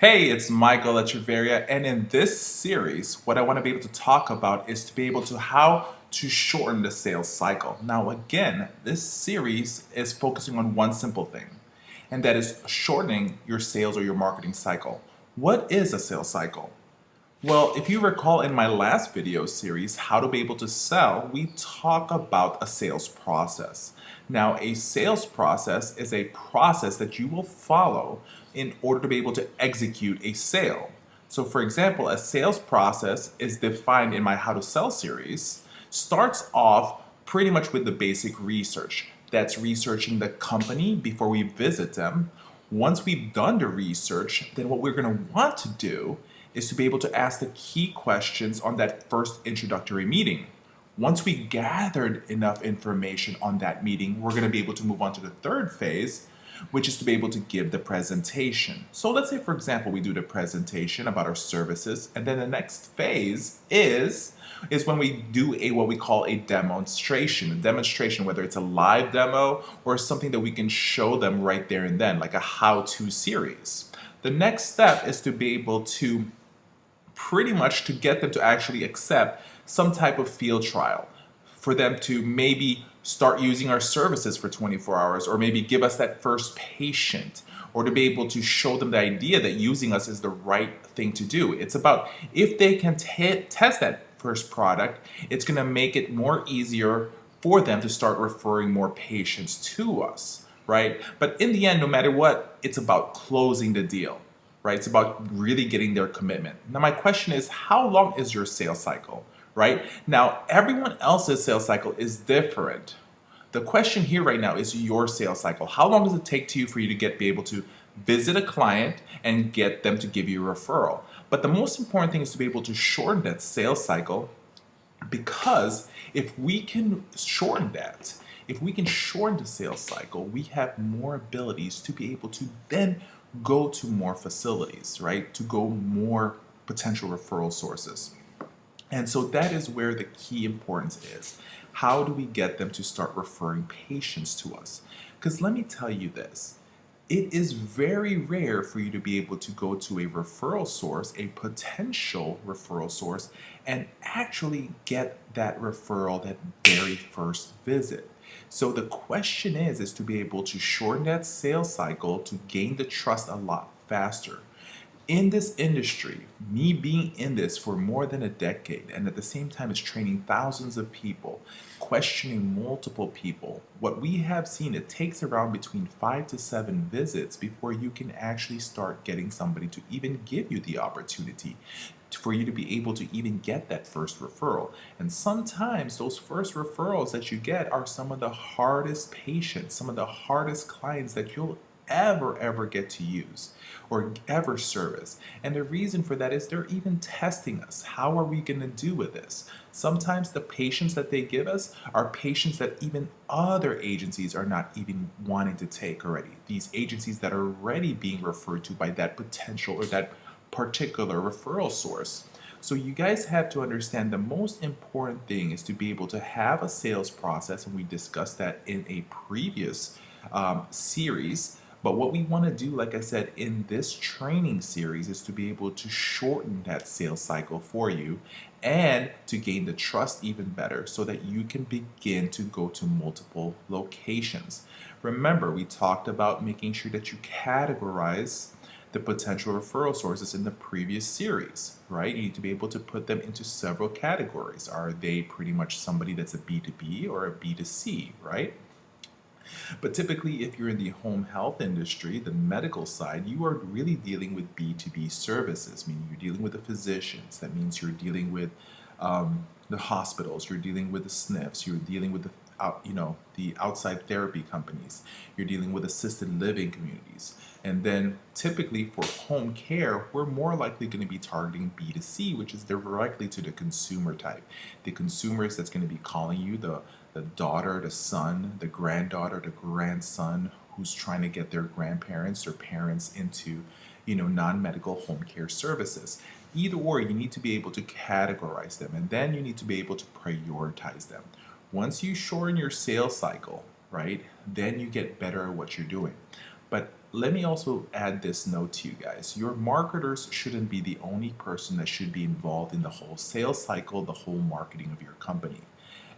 Hey, it's Michael at Treveria, and in this series, what I want to be able to talk about is to be able to how to shorten the sales cycle. Now, again, this series is focusing on one simple thing, and that is shortening your sales or your marketing cycle. What is a sales cycle? Well, if you recall in my last video series, How to Be Able to Sell, we talk about a sales process. Now, a sales process is a process that you will follow in order to be able to execute a sale. So, for example, a sales process is defined in my How to Sell series, starts off pretty much with the basic research. That's researching the company before we visit them. Once we've done the research, then what we're going to want to do is to be able to ask the key questions on that first introductory meeting. Once we gathered enough information on that meeting, we're going to be able to move on to the third phase, which is to be able to give the presentation. So let's say, for example, we do the presentation about our services, and then the next phase is when we do what we call a demonstration. A demonstration, whether it's a live demo or something that we can show them right there and then, like a how-to series. The next step is to be able to pretty much to get them to actually accept some type of field trial, for them to maybe start using our services for 24 hours, or maybe give us that first patient, or to be able to show them the idea that using us is the right thing to do. It's about if they can test that first product, it's going to make it more easier for them to start referring more patients to us, right? But in the end, no matter what, it's about closing the deal. Right? It's about really getting their commitment. Now, my question is, how long is your sales cycle? Right? Now, everyone else's sales cycle is different. The question here right now is your sales cycle. How long does it take to you for you to be able to visit a client and get them to give you a referral? But the most important thing is to be able to shorten that sales cycle, because if we can shorten that, if we can shorten the sales cycle, we have more abilities to be able to then go to more facilities, right? To go more potential referral sources. And so that is where the key importance is. How do we get them to start referring patients to us? Because let me tell you this, it is very rare for you to be able to go to a referral source, a potential referral source, and actually get that referral that very first visit. So the question is to be able to shorten that sales cycle to gain the trust a lot faster. In this industry, me being in this for more than a decade, and at the same time as training thousands of people, questioning multiple people, what we have seen, it takes around between 5 to 7 visits before you can actually start getting somebody to even give you the opportunity for you to be able to even get that first referral. And sometimes those first referrals that you get are some of the hardest patients, some of the hardest clients that you'll ever get to use or ever service. And the reason for that is they're even testing us. How are we going to do with this? Sometimes the patients that they give us are patients that even other agencies are not even wanting to take already. These agencies that are already being referred to by that potential or that particular referral source. So you guys have to understand the most important thing is to be able to have a sales process, and we discussed that in a previous series. But what we want to do, like I said, in this training series is to be able to shorten that sales cycle for you and to gain the trust even better so that you can begin to go to multiple locations. Remember, we talked about making sure that you categorize the potential referral sources in the previous series, right? You need to be able to put them into several categories. Are they pretty much somebody that's a B2B or a B2C, right? But typically, if you're in the home health industry, the medical side, you are really dealing with B2B services, meaning you're dealing with the physicians. That means you're dealing with the hospitals, you're dealing with the SNFs, you're dealing with the outside therapy companies, you're dealing with assisted living communities. And then typically for home care, we're more likely going to be targeting B2C, which is directly to the consumer type. The consumers that's going to be calling you, the daughter, the son, the granddaughter, the grandson who's trying to get their grandparents or parents into, non-medical home care services. Either or, you need to be able to categorize them, and then you need to be able to prioritize them. Once you shorten your sales cycle, right, then you get better at what you're doing. But let me also add this note to you guys. Your marketers shouldn't be the only person that should be involved in the whole sales cycle, the whole marketing of your company.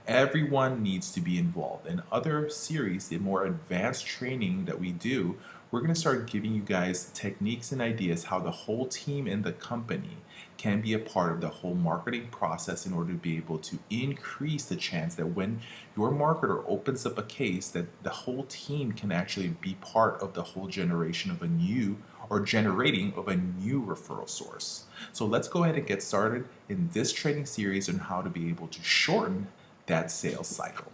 Everyone needs to be involved. In other series, the more advanced training that we do, we're going to start giving you guys techniques and ideas how the whole team in the company can be a part of the whole marketing process in order to be able to increase the chance that when your marketer opens up a case that the whole team can actually be part of the whole generation of a new or generating of a new referral source. So let's go ahead and get started in this training series on how to be able to shorten that sales cycle.